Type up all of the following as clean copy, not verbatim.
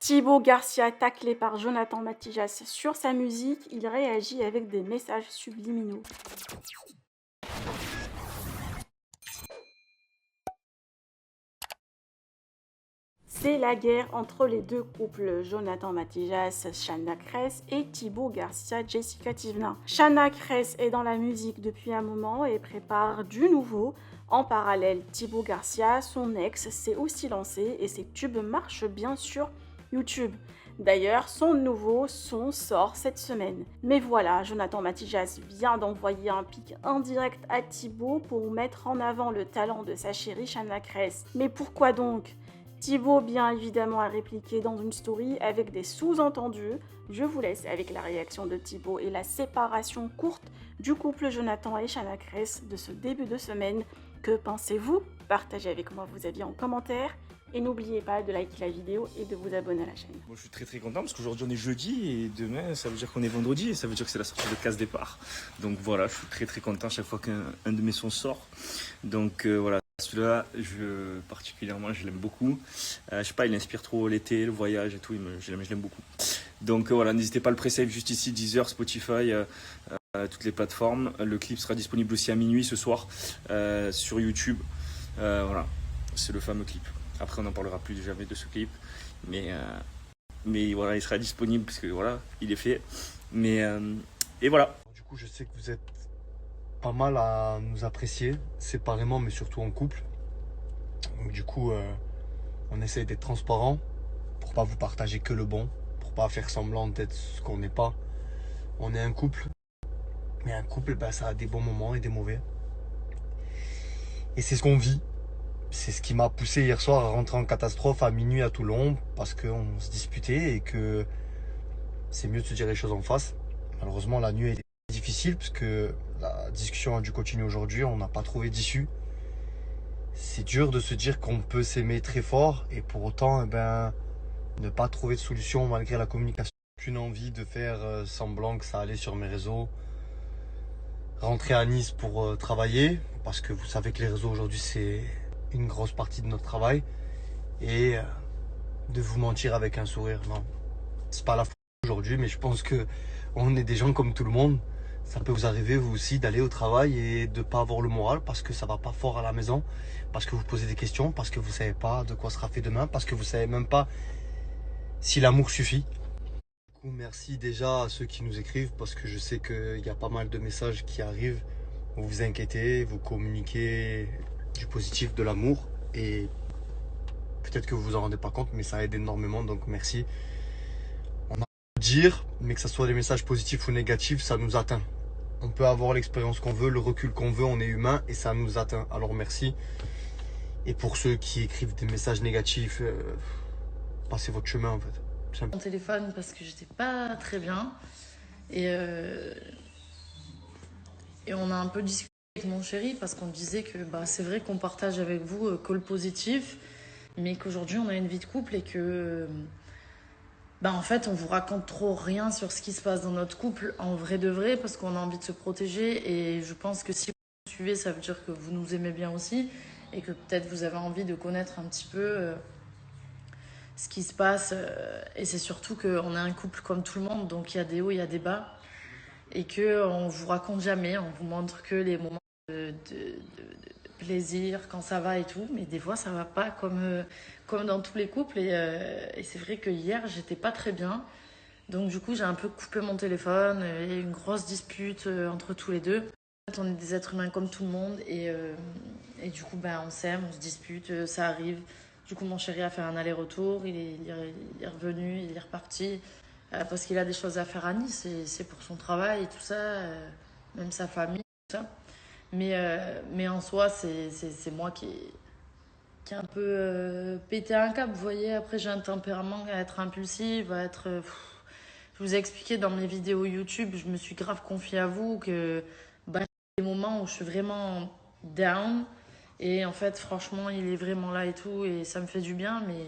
Thibaut Garcia taclé par Jonathan Matijas sur sa musique, il réagit avec des messages subliminaux. C'est la guerre entre les deux couples, Jonathan Matijas, Shanna Kress et Thibaut Garcia, Jessica Tivna. Shanna Kress est dans la musique depuis un moment et prépare du nouveau. En parallèle, Thibaut Garcia, son ex, s'est aussi lancé et ses tubes marchent bien sur YouTube. D'ailleurs, son nouveau son sort cette semaine. Mais voilà, Jonathan Matijas vient d'envoyer un pic indirect à Thibaut pour mettre en avant le talent de sa chérie Shanna Kress. Mais pourquoi donc ? Thibaut, bien évidemment, a répliqué dans une story avec des sous-entendus. Je vous laisse avec la réaction de Thibaut et la séparation courte du couple Jonathan et Shanna Kress de ce début de semaine. Que pensez-vous? Partagez avec moi vos avis en commentaire. Et n'oubliez pas de liker la vidéo et de vous abonner à la chaîne. Moi, je suis très content parce qu'aujourd'hui on est jeudi et demain ça veut dire qu'on est vendredi et ça veut dire que c'est la sortie de Casse Départ. Donc voilà, je suis très content chaque fois qu'un de mes sons sort. Donc voilà, celui-là, particulièrement, je l'aime beaucoup. Je sais pas, il inspire trop l'été, le voyage et tout, je l'aime beaucoup. Donc voilà, n'hésitez pas à le pré-save juste ici, Deezer, Spotify, toutes les plateformes. Le clip sera disponible aussi à minuit ce soir sur YouTube. Voilà, c'est le fameux clip. Après, on n'en parlera plus jamais de ce clip, mais voilà, il sera disponible parce que voilà, il est fait. Et voilà. Du coup, je sais que vous êtes pas mal à nous apprécier, séparément, mais surtout en couple. Donc du coup, on essaye d'être transparent pour pas vous partager que le bon, pour pas faire semblant d'être ce qu'on n'est pas. On est un couple, mais un couple, ça a des bons moments et des mauvais. Et c'est ce qu'on vit. C'est ce qui m'a poussé hier soir à rentrer en catastrophe à minuit à Toulon parce qu'on se disputait et que c'est mieux de se dire les choses en face. Malheureusement, la nuit est difficile parce que la discussion a dû continuer aujourd'hui. On n'a pas trouvé d'issue. C'est dur de se dire qu'on peut s'aimer très fort et pour autant, ne pas trouver de solution malgré la communication. Qu'une envie de faire semblant que ça allait sur mes réseaux. Rentrer à Nice pour travailler parce que vous savez que les réseaux aujourd'hui c'est une grosse partie de notre travail et de vous mentir avec un sourire. Non, c'est pas la faute aujourd'hui, mais je pense que on est des gens comme tout le monde. Ça peut vous arriver vous aussi d'aller au travail et de pas avoir le moral parce que ça va pas fort à la maison, parce que vous posez des questions, parce que vous savez pas de quoi sera fait demain, parce que vous savez même pas si l'amour suffit. Du coup, merci déjà à ceux qui nous écrivent parce que je sais qu'il y a pas mal de messages qui arrivent. Vous vous inquiétez, vous communiquez du positif, de l'amour et peut-être que vous vous en rendez pas compte, mais ça aide énormément, donc merci. On a à dire, mais que ce soit des messages positifs ou négatifs, ça nous atteint. On peut avoir l'expérience qu'on veut, le recul qu'on veut, on est humain et ça nous atteint. Alors merci. Et pour ceux qui écrivent des messages négatifs, passez votre chemin en fait. Mon téléphone parce que j'étais pas très bien et on a un peu discuté avec mon chéri parce qu'on disait que c'est vrai qu'on partage avec vous que le positif, mais qu'aujourd'hui on a une vie de couple et que en fait on vous raconte trop rien sur ce qui se passe dans notre couple en vrai de vrai parce qu'on a envie de se protéger et je pense que si vous nous suivez ça veut dire que vous nous aimez bien aussi et que peut-être vous avez envie de connaître un petit peu ce qui se passe. Et c'est surtout qu'on est un couple comme tout le monde, donc il y a des hauts, il y a des bas. Et qu'on vous raconte jamais, on vous montre que les moments de plaisir, quand ça va et tout. Mais des fois, ça va pas comme dans tous les couples. Et c'est vrai que hier, j'étais pas très bien. Donc du coup, j'ai un peu coupé mon téléphone. Il y a eu une grosse dispute entre tous les deux. En fait, on est des êtres humains comme tout le monde. Et du coup, on s'aime, on se dispute, ça arrive. Du coup, mon chéri a fait un aller-retour, il est revenu, il est reparti, parce qu'il a des choses à faire à Nice, et c'est pour son travail et tout ça, même sa famille, tout ça. Mais en soi, c'est moi qui ai un peu pété un câble, vous voyez. Après, j'ai un tempérament à être impulsive, à être... je vous ai expliqué dans mes vidéos YouTube, je me suis grave confiée à vous, que il y a des moments où je suis vraiment down, et en fait, franchement, il est vraiment là et tout, et ça me fait du bien, mais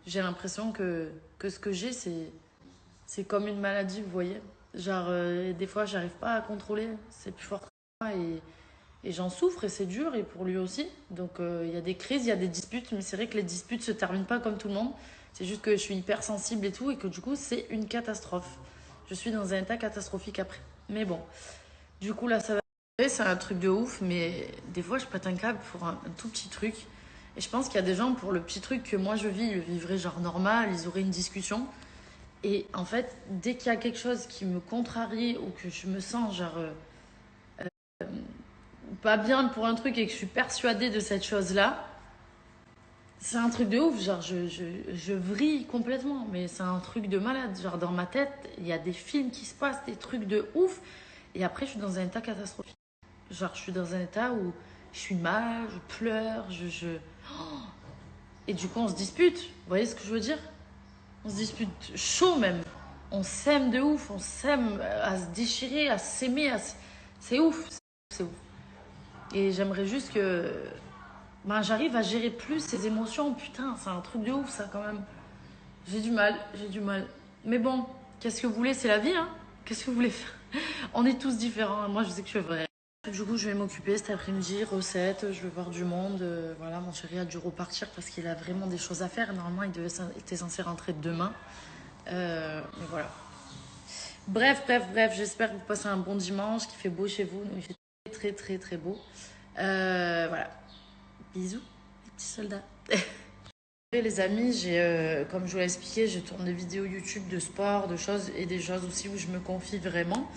j'ai l'impression que ce que j'ai, c'est comme une maladie, vous voyez. Genre, des fois, j'arrive pas à contrôler, c'est plus fort que moi, et j'en souffre, et c'est dur, et pour lui aussi. Donc, il y a des crises, il y a des disputes, mais c'est vrai que les disputes se terminent pas comme tout le monde. C'est juste que je suis hyper sensible et tout, et que du coup, c'est une catastrophe. Je suis dans un état catastrophique après. Mais bon, du coup, là, ça va. C'est un truc de ouf, mais des fois, je pète un câble pour un tout petit truc. Et je pense qu'il y a des gens, pour le petit truc que moi je vis, ils le vivraient genre normal, ils auraient une discussion. Et en fait, dès qu'il y a quelque chose qui me contrarie ou que je me sens genre pas bien pour un truc et que je suis persuadée de cette chose-là, c'est un truc de ouf. Genre, je vrille complètement, mais c'est un truc de malade. Genre, dans ma tête, il y a des films qui se passent, des trucs de ouf. Et après, je suis dans un état catastrophique. Genre, je suis dans un état où je suis mal, je pleure, Et du coup, on se dispute. Vous voyez ce que je veux dire? On se dispute chaud même. On s'aime de ouf, on s'aime à se déchirer, à s'aimer. C'est ouf, c'est ouf. Et j'aimerais juste que j'arrive à gérer plus ces émotions. Putain, c'est un truc de ouf ça quand même. J'ai du mal, j'ai du mal. Mais bon, qu'est-ce que vous voulez? C'est la vie, hein? Qu'est-ce que vous voulez faire? On est tous différents. Moi, je sais que je suis vraie. Du coup, je vais m'occuper cet après-midi, recette, je vais voir du monde. Voilà, mon chéri a dû repartir parce qu'il a vraiment des choses à faire. Normalement, était censé rentrer demain. Mais voilà. Bref, j'espère que vous passez un bon dimanche, qu'il fait beau chez vous. Nous, il fait très, très, très beau. Voilà. Bisous, les petits soldats. Les amis, comme je vous l'ai expliqué, je tourne des vidéos YouTube de sport, de choses et des choses aussi où je me confie vraiment.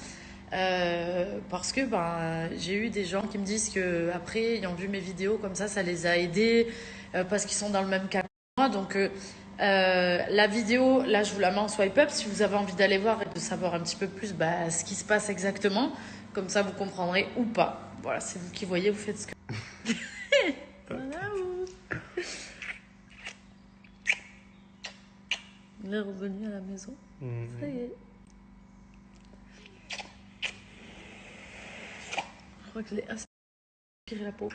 Parce que j'ai eu des gens qui me disent que après ayant vu mes vidéos comme ça les a aidés parce qu'ils sont dans le même cas que moi. Donc la vidéo, là je vous la mets en swipe up si vous avez envie d'aller voir et de savoir un petit peu plus ce qui se passe exactement. Comme ça vous comprendrez ou pas. Voilà, c'est vous qui voyez, vous faites ce que... Voilà. On est revenu à la maison. Ça y est. Je crois que je l'ai aspiré la peau.